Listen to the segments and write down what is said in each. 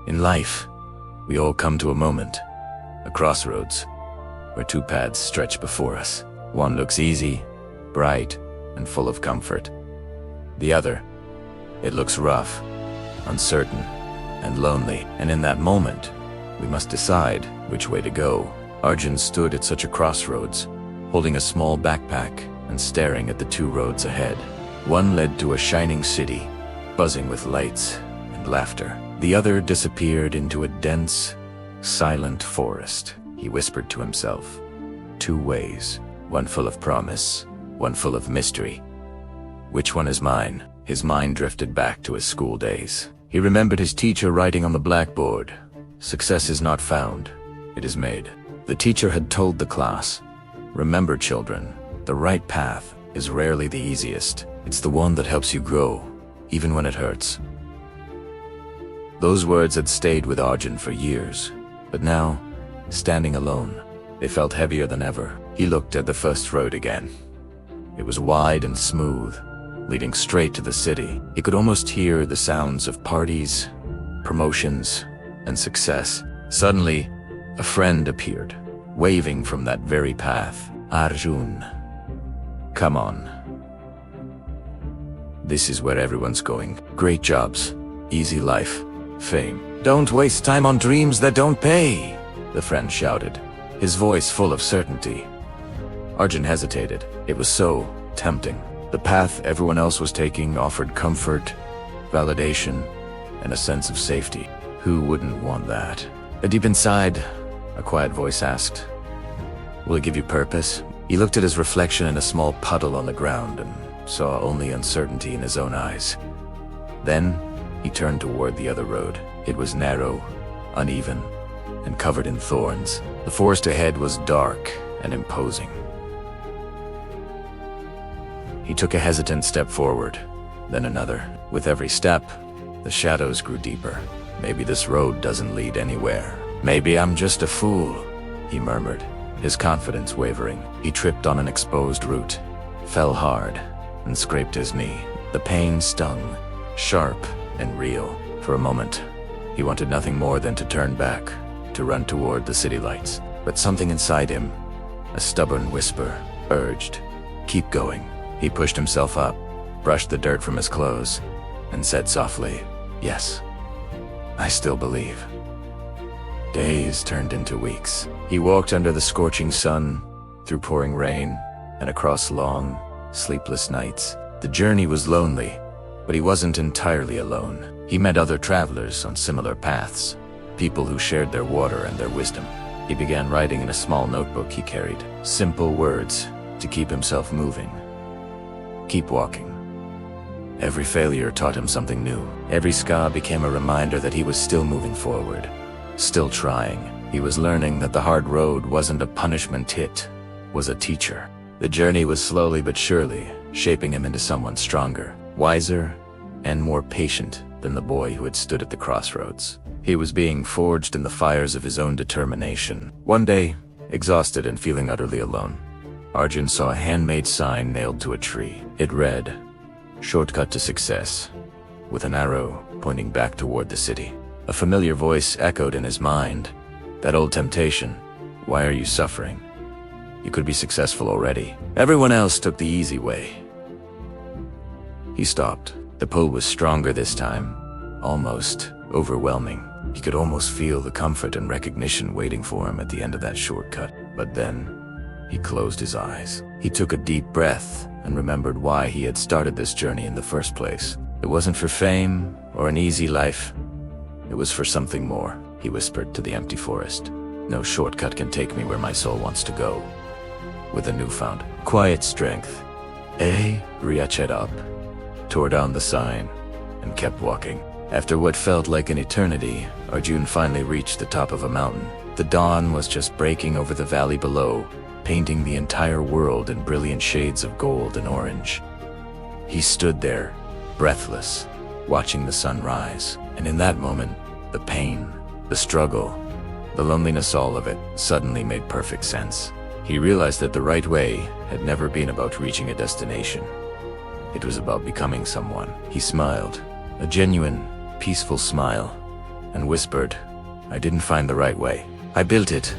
In life, we all come to a moment, a crossroads, where two paths stretch before us. One looks easy, bright, and full of comfort. The other, it looks rough, uncertain, and lonely. And in that moment, we must decide which way to go. Arjun stood at such a crossroads, holding a small backpack and staring at the two roads ahead. One led to a shining city, buzzing with lights and laughter. The other disappeared into a dense, silent forest. He whispered to himself, two ways, one full of promise, one full of mystery. Which one is mine? His mind drifted back to his school days. He remembered his teacher writing on the blackboard, "Success is not found, it is made." The teacher had told the class, "Remember, children, the right path is rarely the easiest. It's the one that helps you grow, even when it hurts." Those words had stayed with Arjun for years, but now, standing alone, they felt heavier than ever. He looked at the first road again. It was wide and smooth, leading straight to the city. He could almost hear the sounds of parties, promotions, and success. Suddenly, a friend appeared, waving from that very path. "Arjun, come on. This is where everyone's going. Great jobs, easy life, fame. Don't waste time on dreams that don't pay," the friend shouted, his voice full of certainty. Arjun hesitated. It was so tempting. The path everyone else was taking offered comfort, validation, and a sense of safety. Who wouldn't want that? Deep inside, a quiet voice asked, "Will it give you purpose?" He looked at his reflection in a small puddle on the ground and saw only uncertainty in his own eyes. Then, he turned toward the other road. It was narrow, uneven, and covered in thorns. The forest ahead was dark and imposing. He took a hesitant step forward, then another. With every step, the shadows grew deeper. "Maybe this road doesn't lead anywhere. Maybe I'm just a fool," he murmured, his confidence wavering. He tripped on an exposed root, fell hard, and scraped his knee. The pain stung, sharp and real. For a moment, he wanted nothing more than to turn back, to run toward the city lights. But something inside him, a stubborn whisper, urged, "Keep going." He pushed himself up, brushed the dirt from his clothes, and said softly, "Yes, I still believe." Days turned into weeks. He walked under the scorching sun, through pouring rain, and across long, sleepless nights. The journey was lonely, but he wasn't entirely alone. He met other travelers on similar paths, people who shared their water and their wisdom. He began writing in a small notebook he carried, simple words to keep himself moving. Keep walking. Every failure taught him something new. Every scar became a reminder that he was still moving forward, still trying. He was learning that the hard road wasn't a punishment, it was a teacher. The journey was slowly but surely shaping him into someone stronger, wiser, and more patient than the boy who had stood at the crossroads. He was being forged in the fires of his own determination. One day, exhausted and feeling utterly alone, Arjun saw a handmade sign nailed to a tree. It read, "Shortcut to success," with an arrow pointing back toward the city. A familiar voice echoed in his mind, that old temptation, "Why are you suffering? You could be successful already. Everyone else took the easy way." He stopped. The pull was stronger this time, almost overwhelming. He could almost feel the comfort and recognition waiting for him at the end of that shortcut. But then, he closed his eyes. He took a deep breath and remembered why he had started this journey in the first place. It wasn't for fame or an easy life. It was for something more, he whispered to the empty forest. "No shortcut can take me where my soul wants to go." With a newfound, quiet strength, reached up, tore down the sign, and kept walking. After what felt like an eternity, Arjun finally reached the top of a mountain. The dawn was just breaking over the valley below, painting the entire world in brilliant shades of gold and orange. He stood there, breathless, watching the sun rise. And in that moment, the pain, the struggle, the loneliness, all of it suddenly made perfect sense. He realized that the right way had never been about reaching a destination. It was about becoming someone. He smiled, a genuine, peaceful smile, and whispered, "I didn't find the right way. I built it."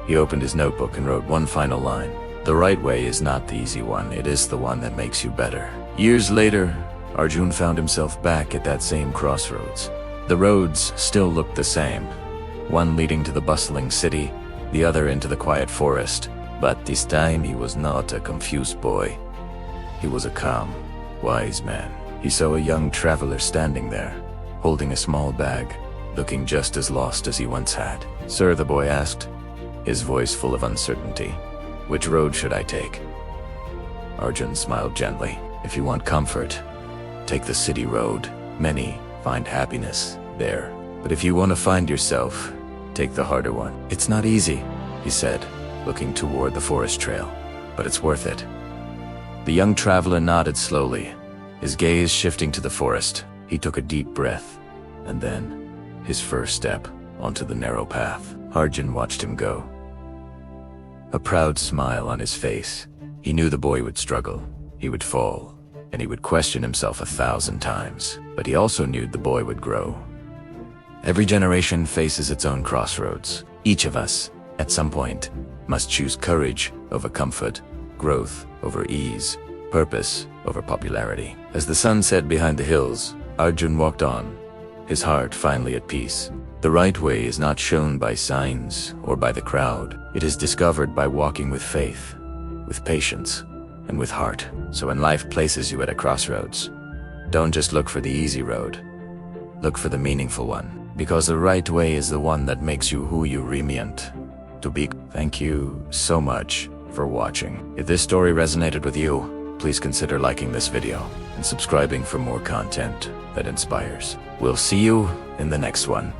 He opened his notebook and wrote one final line. "The right way is not the easy one, it is the one that makes you better." Years later, Arjun found himself back at that same crossroads. The roads still looked the same, one leading to the bustling city, the other into the quiet forest. But this time he was not a confused boy. He was a calm, wise man. He saw a young traveler standing there, holding a small bag, looking just as lost as he once had. "Sir," the boy asked, his voice full of uncertainty, "which road should I take?" Arjun smiled gently. "If you want comfort, take the city road. Many find happiness there. But if you want to find yourself, take the harder one. It's not easy," he said, looking toward the forest trail, "but it's worth it." The young traveler nodded slowly, his gaze shifting to the forest. He took a deep breath, and then his first step onto the narrow path. Arjun watched him go, a proud smile on his face. He knew the boy would struggle, he would fall, and he would question himself 1,000 times. But he also knew the boy would grow. Every generation faces its own crossroads. Each of us, at some point, must choose courage over comfort, growth over ease, purpose over popularity. As the sun set behind the hills, Arjun walked on, his heart finally at peace. The right way is not shown by signs or by the crowd. It is discovered by walking with faith, with patience, and with heart. So when life places you at a crossroads, don't just look for the easy road. Look for the meaningful one, because the right way is the one that makes you who you really meant to be. Thank you so much for watching. If this story resonated with you, please consider liking this video and subscribing for more content that inspires. We'll see you in the next one.